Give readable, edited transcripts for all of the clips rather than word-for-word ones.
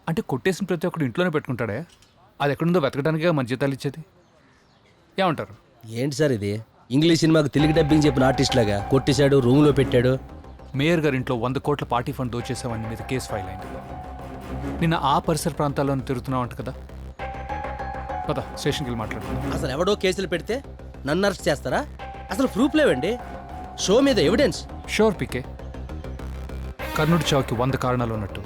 అంటే కొట్టేసిన ప్రతి ఒక్కడు ఇంట్లోనే పెట్టుకుంటాడే? అది ఎక్కడుందో వెతకడానికే మన జీతాలు ఇచ్చేది. ఏమంటారు? ఏంటి సార్ ఇది? ఇంగ్లీష్ సినిమాకు తెలుగు డబ్బింగ్ చెప్పిన ఆర్టిస్ట్ లాగా కొట్టేశాడు, రూమ్లో పెట్టాడు. మేయర్ గారి ఇంట్లో 100 కోట్ల పార్టీ ఫండ్ దోచేసామని మీద కేసు ఫైల్ అయింది. నిన్న ఆ పరిసర ప్రాంతాల్లోనే తిరుగుతున్నావు అంట కదా? పద స్టేషన్కి వెళ్ళి మాట్లాడుతున్నాం. అసలు ఎవడో కేసులు పెడితే నన్ను అరెస్ట్ చేస్తారా? అసలు ప్రూఫ్ లేవండి. షో మీద ఎవిడెన్స్. షూర్ పీకే. కర్ణుడి చావుకి 100 కారణాలు ఉన్నట్టు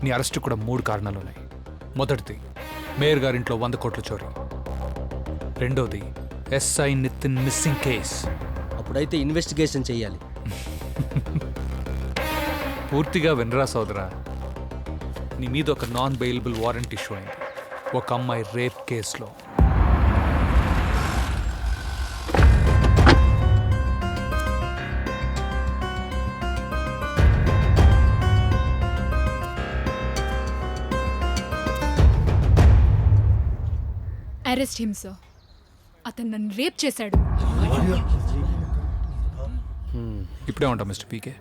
నీ అరెస్ట్ కూడా 3 కారణాలు ఉన్నాయి. మొదటిది మేయర్ గారింట్లో 100 కోట్ల చోరీ. రెండోది ఎస్ఐ నితిన్ మిస్సింగ్ కేస్. అప్పుడైతే ఇన్వెస్టిగేషన్ చెయ్యాలి. పూర్తిగా వినరా సోదరా, నీ మీద ఒక నాన్ బెయిలబుల్ వారెంట్ ఇష్యూ అయింది ఒక అమ్మాయి రేప్ కేసులో. Arrest him sir. అతను నన్ను రేప్ చేశాడు. ఇప్పుడే ఉంటాం mister PK.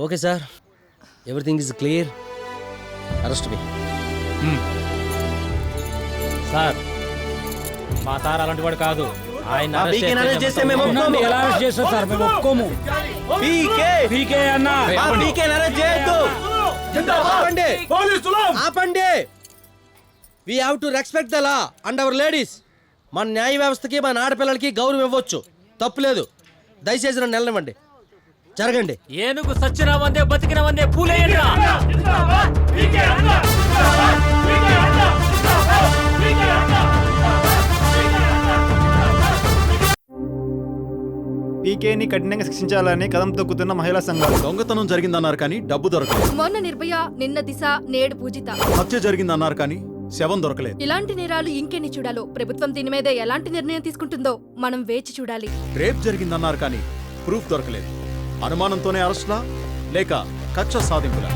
Okay sir, everything is clear. Arrest me. Sir మా సార్ అలాంటి వాడు కాదు. ఆయన ఎలా అరెస్ట్ చేస్తారు సార్? మేము ఒప్పుకోము. ఆపండి. We have to respect the law and our ladies. మన న్యాయ వ్యవస్థకి మన ఆడపిల్లలకి గౌరవం ఇవ్వచ్చు, తప్పులేదు. దయచేసి నన్ను వెళ్ళనివ్వండి. జరగండి. ఏనుగు సచ్చిన వందే బతికిన వందే పూలేయండిరా. పీకేని కఠినంగా శిక్షించాలని కదం తొక్కుతున్న మహిళా సంఘాలు. దొంగతనం జరిగిందన్నారు కానీ డబ్బు దొరకలేదు. మొన్న నిర్భయ, నిన్న దిశ, నేడు పూజిత. హత్య జరిగిందన్నారు కానీ శవం దొరకలేదు. ఇలాంటి నేరాలు ఇంకెన్ని చూడాలో. ప్రభుత్వం దీని మీద ఎలాంటి నిర్ణయం తీసుకుంటుందో మనం వేచి చూడాలి. రేప్ జరిగిందన్నారు కానీ ప్రూఫ్ దొరకలేదు. అనుమానంతోనే అరెస్ట్లా లేక కక్ష సాధింపులా?